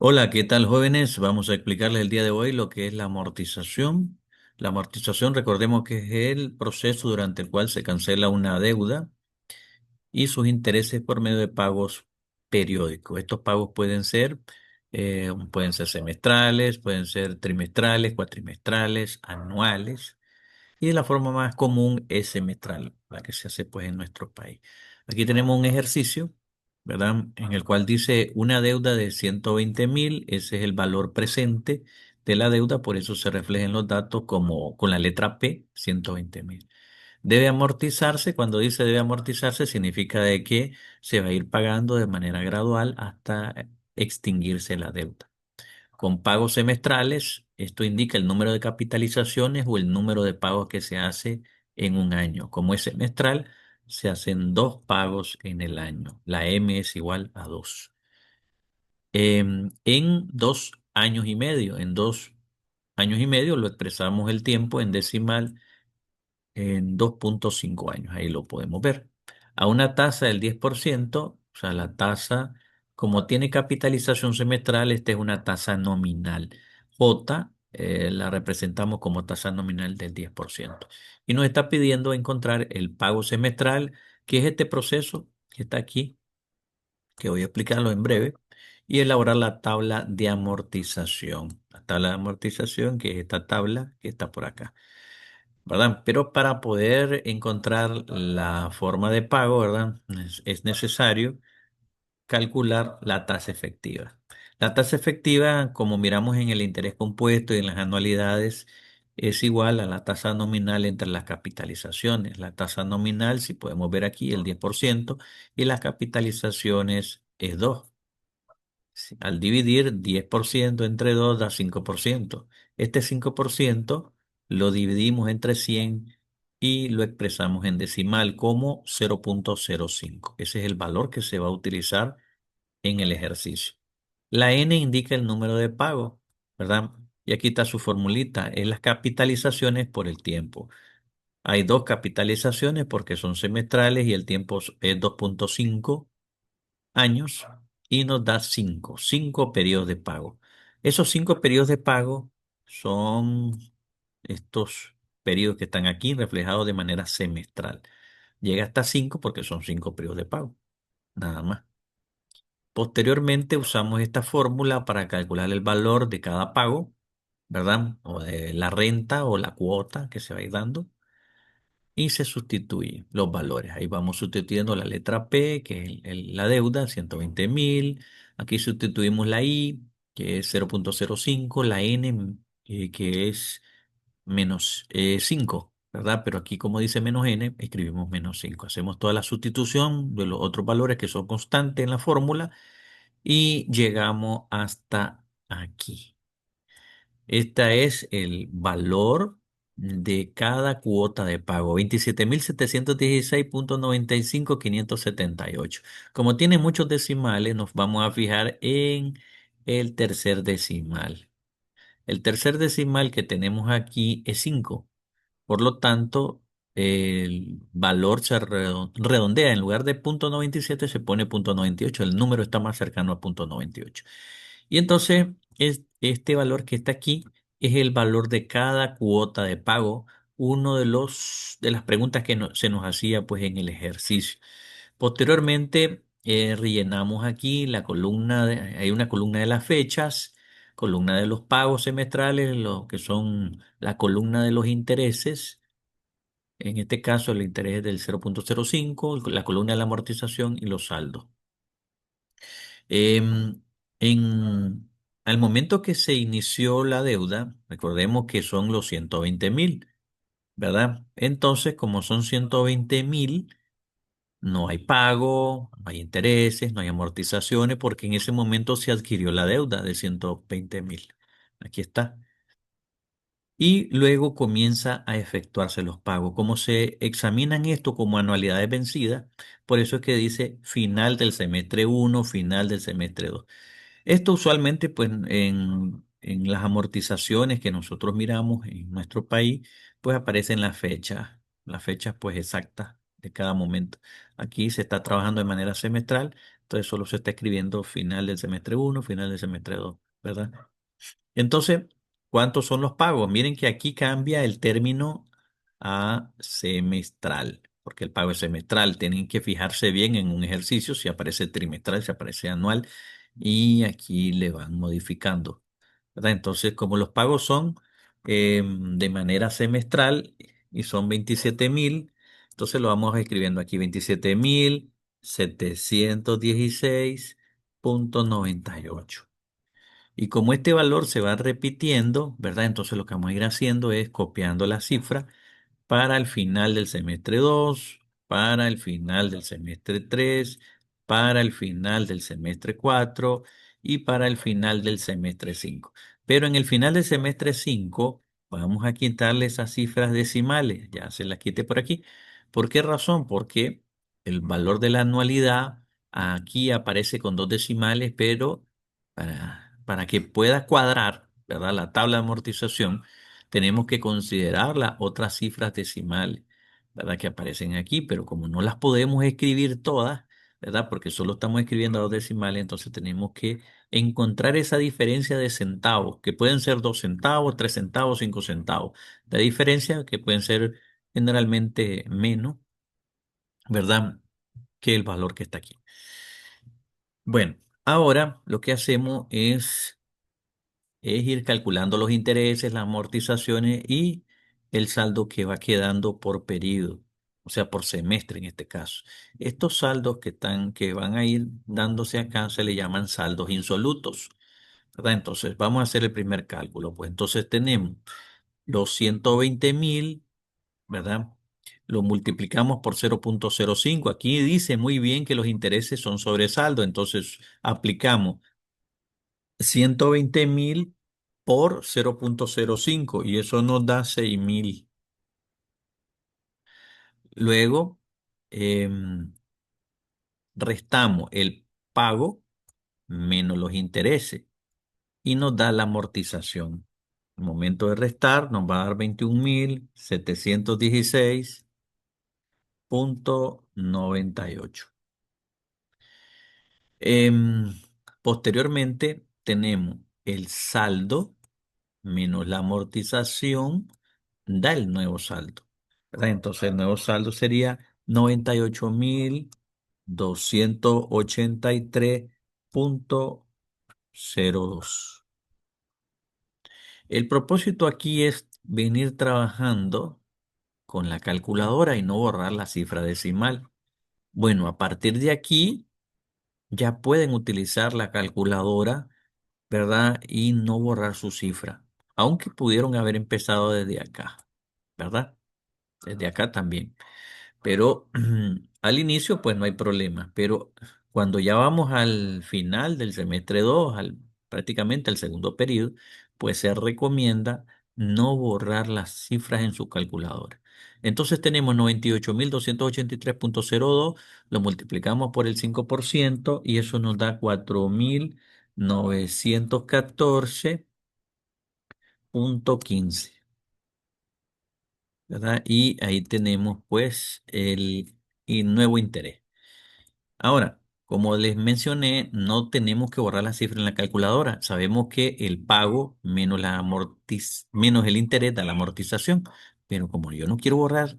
Hola, ¿qué tal, jóvenes? Vamos a explicarles el día de hoy lo que es la amortización. La amortización, recordemos que es el proceso durante el cual se cancela una deuda y sus intereses por medio de pagos periódicos. Estos pagos pueden ser semestrales, pueden ser trimestrales, cuatrimestrales, anuales. Y la forma más común es semestral, la que se hace pues en nuestro país. Aquí tenemos un ejercicio, ¿verdad? En el cual dice una deuda de 120.000, ese es el valor presente de la deuda, por eso se refleja en los datos como con la letra P, 120.000. Debe amortizarse, cuando dice debe amortizarse, significa de que se va a ir pagando de manera gradual hasta extinguirse la deuda. Con pagos semestrales, esto indica el número de capitalizaciones o el número de pagos que se hace en un año. Como es semestral, se hacen dos pagos en el año. La M es igual a 2. En 2 años y medio, en 2 años y medio lo expresamos el tiempo en decimal en 2,5 años. Ahí lo podemos ver. A una tasa del 10%, o sea, la tasa, como tiene capitalización semestral, esta es una tasa nominal. J la representamos como tasa nominal del 10%. Y nos está pidiendo encontrar el pago semestral, que es este proceso que está aquí, que voy a explicarlo en breve, y elaborar la tabla de amortización. La tabla de amortización, que es esta tabla que está por acá. ¿Verdad? Pero para poder encontrar la forma de pago, ¿verdad? Es necesario calcular la tasa efectiva. La tasa efectiva, como miramos en el interés compuesto y en las anualidades, es igual a la tasa nominal entre las capitalizaciones. La tasa nominal, si podemos ver aquí, el 10%, y las capitalizaciones es 2. Al dividir 10% entre 2 da 5%. Este 5% lo dividimos entre 100 y lo expresamos en decimal como 0,05. Ese es el valor que se va a utilizar en el ejercicio. La N indica el número de pago, ¿verdad? Y aquí está su formulita, es las capitalizaciones por el tiempo. Hay dos capitalizaciones porque son semestrales y el tiempo es 2,5 años y nos da cinco periodos de pago. Esos 5 periodos de pago son estos periodos que están aquí reflejados de manera semestral. Llega hasta 5 porque son 5 periodos de pago, nada más. Posteriormente usamos esta fórmula para calcular el valor de cada pago, ¿verdad? O de la renta o la cuota que se va a ir dando y se sustituyen los valores. Ahí vamos sustituyendo la letra P, que es la deuda, 120.000. Aquí sustituimos la I, que es 0,05, la N, que es menos 5, ¿verdad? Pero aquí, como dice menos N, escribimos menos 5. Hacemos toda la sustitución de los otros valores que son constantes en la fórmula y llegamos hasta aquí. Este es el valor de cada cuota de pago, 27.716,95,578. Como tiene muchos decimales, nos vamos a fijar en el tercer decimal. El tercer decimal que tenemos aquí es 5. Por lo tanto, el valor se redondea. En lugar de 0,97 se pone 0,98. El número está más cercano a 0,98. Y entonces, este valor que está aquí es el valor de cada cuota de pago, uno de las preguntas que se nos hacía pues en el ejercicio. Posteriormente, rellenamos aquí hay una columna de las fechas, columna de los pagos semestrales, lo que son la columna de los intereses. En este caso, el interés es del 0,05, la columna de la amortización y los saldos. Em, en, Al momento que se inició la deuda, recordemos que son los 120.000, ¿verdad? Entonces, como son 120.000, no hay pago, no hay intereses, no hay amortizaciones, porque en ese momento se adquirió la deuda de 120.000. Aquí está. Y luego comienza a efectuarse los pagos. Como se examinan esto como anualidades vencidas, por eso es que dice final del semestre uno, final del semestre 2. Esto usualmente, pues, en las amortizaciones que nosotros miramos en nuestro país, pues aparecen las fechas, pues, exactas de cada momento. Aquí se está trabajando de manera semestral, Entonces solo se está escribiendo final del semestre uno, final del semestre 2, ¿verdad? Entonces, ¿cuántos son los pagos? Miren que aquí cambia el término a semestral, porque el pago es semestral. Tienen que fijarse bien en un ejercicio si aparece trimestral, si aparece anual, y aquí le van modificando, ¿verdad? Entonces, como los pagos son de manera semestral y son 27.000, entonces lo vamos escribiendo aquí, 27.716.98. Y como este valor se va repitiendo, ¿verdad? Entonces lo que vamos a ir haciendo es copiando la cifra para el final del semestre 2, para el final del semestre 3, para el final del semestre 4 y para el final del semestre 5. Pero en el final del semestre 5 vamos a quitarle esas cifras decimales, ya se las quité por aquí. ¿Por qué razón? Porque el valor de la anualidad aquí aparece con dos decimales, pero para que pueda cuadrar, ¿verdad? La tabla de amortización tenemos que considerar las otras cifras decimales, ¿verdad? Que aparecen aquí, pero como no las podemos escribir todas, ¿verdad? Porque solo estamos escribiendo dos decimales, entonces tenemos que encontrar esa diferencia de centavos, que pueden ser 2 centavos, 3 centavos, 5 centavos. La diferencia que pueden ser generalmente menos, ¿verdad? Que el valor que está aquí. Bueno, ahora lo que hacemos es ir calculando los intereses, las amortizaciones y el saldo que va quedando por periodo, o sea, por semestre en este caso. Estos saldos que van a ir dándose acá se le llaman saldos insolutos, ¿verdad? Entonces, vamos a hacer el primer cálculo. Pues entonces tenemos los 120.000, ¿verdad? Lo multiplicamos por 0,05. Aquí dice muy bien que los intereses son sobre saldo, entonces aplicamos 120.000 por 0,05 y eso nos da 6.000. Luego restamos el pago menos los intereses y nos da la amortización. Al momento de restar nos va a dar 21.716.98. Em, Posteriormente tenemos el saldo menos la amortización da el nuevo saldo, ¿verdad? Entonces el nuevo saldo sería 98.283.02. El propósito aquí es venir trabajando con la calculadora y no borrar la cifra decimal. Bueno, a partir de aquí ya pueden utilizar la calculadora, ¿verdad? Y no borrar su cifra, aunque pudieron haber empezado desde acá, ¿verdad? Desde acá también. Pero al inicio, pues no hay problema. Pero cuando ya vamos al final del semestre 2, prácticamente al segundo periodo, pues se recomienda no borrar las cifras en su calculadora. Entonces tenemos 98.283.02, lo multiplicamos por el 5% y eso nos da 4.914.15. ¿Verdad? Y ahí tenemos pues el nuevo interés. Ahora, como les mencioné, no tenemos que borrar la cifra en la calculadora. Sabemos que el pago menos menos el interés da la amortización. Pero como yo no quiero borrar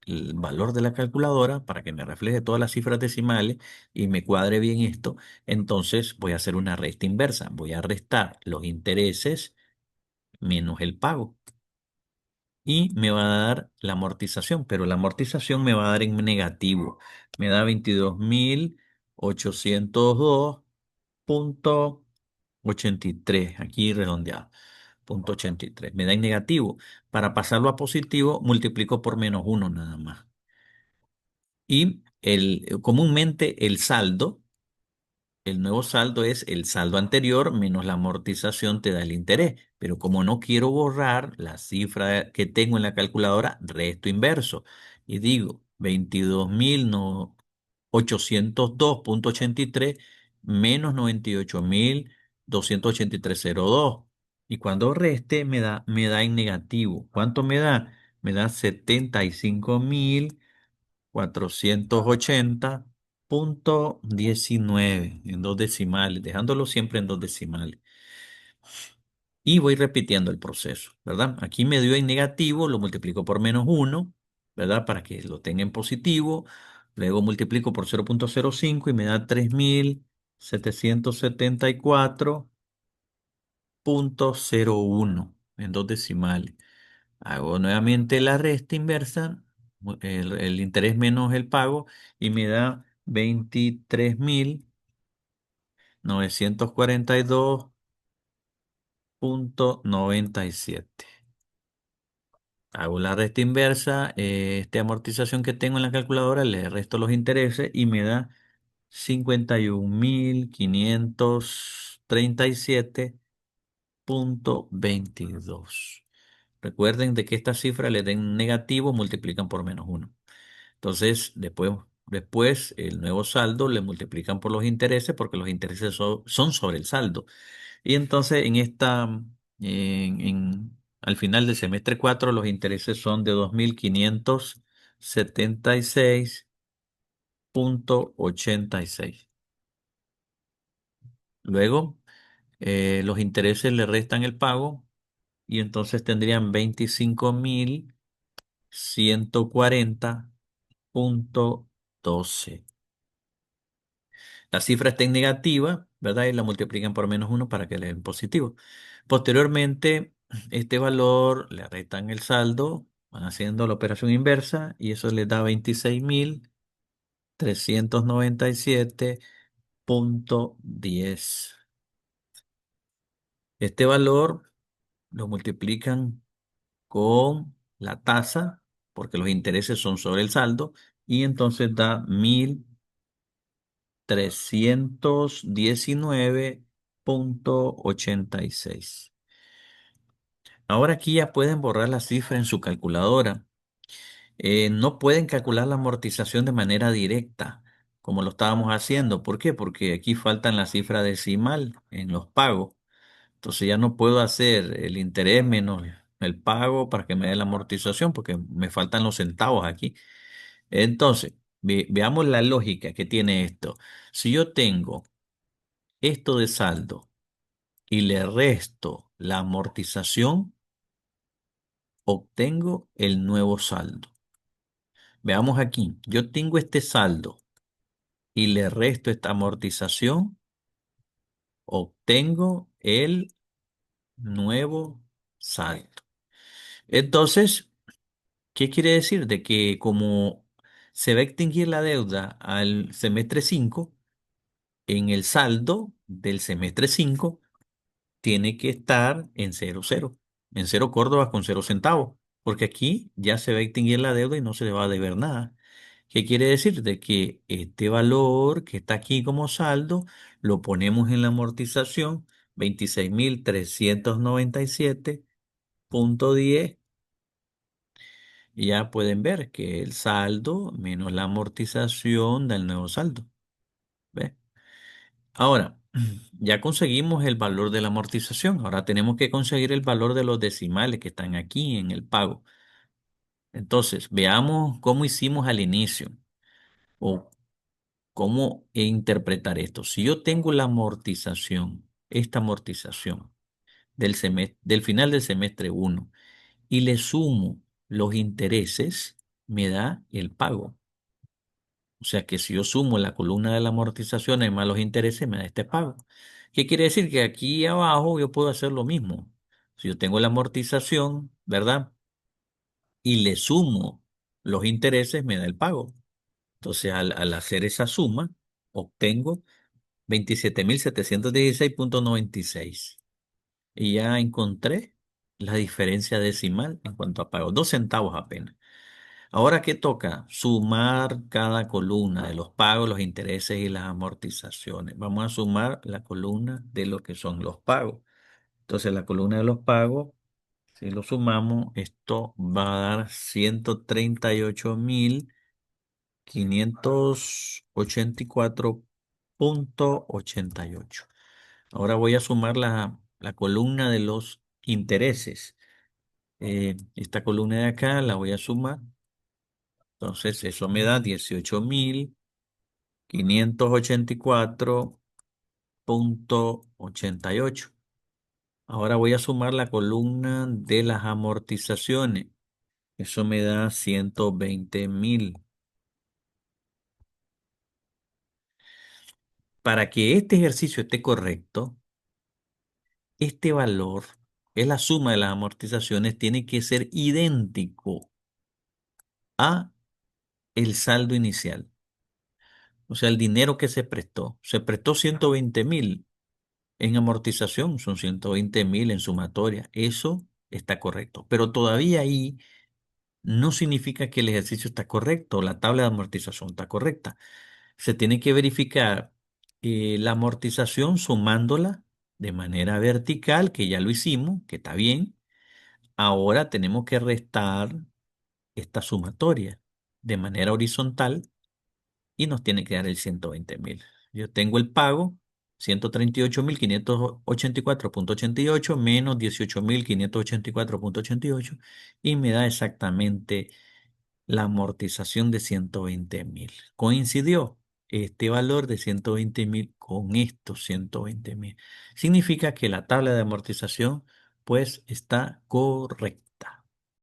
el valor de la calculadora para que me refleje todas las cifras decimales y me cuadre bien esto, entonces voy a hacer una resta inversa. Voy a restar los intereses menos el pago y me va a dar la amortización, pero la amortización me va a dar en negativo. Me da 22.802.83, aquí redondeado, punto 83. Me da en negativo. Para pasarlo a positivo, multiplico por -1 nada más. Y comúnmente el nuevo saldo es el saldo anterior menos la amortización te da el interés. Pero como no quiero borrar la cifra que tengo en la calculadora, resto inverso. Y digo 22.802.83 menos 98.283.02. Y cuando reste me da en negativo. ¿Cuánto me da? Me da 75.480. punto 19 en dos decimales, dejándolo siempre en dos decimales. Y voy repitiendo el proceso, ¿verdad? Aquí me dio en negativo, lo multiplico por -1, ¿verdad? Para que lo tenga en positivo. Luego multiplico por 0,05 y me da 3774,01 en dos decimales. Hago nuevamente la resta inversa, el interés menos el pago, y me da 23.942,97. Hago la resta inversa, esta amortización que tengo en la calculadora, le resto los intereses y me da 51.537,22. Recuerden de que esta cifra le den negativo, multiplican por -1. Entonces, después el nuevo saldo le multiplican por los intereses porque los intereses son sobre el saldo. Y entonces al final del semestre 4 los intereses son de 2.576,86. Luego, los intereses le restan el pago y entonces tendrían 25.140,12. La cifra está en negativa, ¿verdad? Y la multiplican por -1 para que le den positivo. Posteriormente, este valor le restan el saldo, van haciendo la operación inversa y eso les da 26.397,10. Este valor lo multiplican con la tasa, porque los intereses son sobre el saldo, y entonces da 1.319,86. Ahora aquí ya pueden borrar la cifra en su calculadora. No pueden calcular la amortización de manera directa, como lo estábamos haciendo. ¿Por qué? Porque aquí faltan la cifra decimal en los pagos. Entonces ya no puedo hacer el interés menos el pago para que me dé la amortización, porque me faltan los centavos aquí. Entonces, veamos la lógica que tiene esto. Si yo tengo esto de saldo y le resto la amortización, obtengo el nuevo saldo. Veamos aquí, yo tengo este saldo y le resto esta amortización, obtengo el nuevo saldo. Entonces, ¿qué quiere decir? De que como se va a extinguir la deuda al semestre 5, en el saldo del semestre 5 tiene que estar en cero cero, en cero Córdoba con 0 centavos, porque aquí ya se va a extinguir la deuda y no se le va a deber nada. ¿Qué quiere decir? De que este valor que está aquí como saldo lo ponemos en la amortización, 26.397,10, y ya pueden ver que el saldo menos la amortización da el nuevo saldo. ¿Ve? Ahora, ya conseguimos el valor de la amortización. Ahora tenemos que conseguir el valor de los decimales que están aquí en el pago. Entonces, veamos cómo hicimos al inicio o cómo interpretar esto. Si yo tengo la amortización, esta amortización del final del semestre 1 y le sumo los intereses, me da el pago. O sea que si yo sumo la columna de la amortización más los intereses, me da este pago. ¿Qué quiere decir? Que aquí abajo yo puedo hacer lo mismo. Si yo tengo la amortización, ¿verdad? Y le sumo los intereses, me da el pago. Entonces, al hacer esa suma, obtengo 27.716,96. Y ya encontré la diferencia decimal en cuanto a pago. 2 centavos apenas. Ahora, ¿qué toca? Sumar cada columna de los pagos, los intereses y las amortizaciones. Vamos a sumar la columna de lo que son los pagos. Entonces, la columna de los pagos, si lo sumamos, esto va a dar 138.584,88. Ahora voy a sumar la columna de los intereses. Esta columna de acá la voy a sumar. Entonces, eso me da 18.000. 584,88. Ahora voy a sumar la columna de las amortizaciones. Eso me da 120,000. Para que este ejercicio esté correcto, este valor, es la suma de las amortizaciones, tiene que ser idéntico a el saldo inicial. O sea, el dinero que se prestó. Se prestó 120,000 en amortización, son 120,000 en sumatoria. Eso está correcto. Pero todavía ahí no significa que el ejercicio está correcto, la tabla de amortización está correcta. Se tiene que verificar la amortización sumándola de manera vertical, que ya lo hicimos, que está bien. Ahora tenemos que restar esta sumatoria de manera horizontal y nos tiene que dar el 120,000. Yo tengo el pago, 138,584,88 menos 18,584,88 y me da exactamente la amortización de 120,000. Coincidió este valor de 120,000 con estos 120,000. Significa que la tabla de amortización pues está correcta.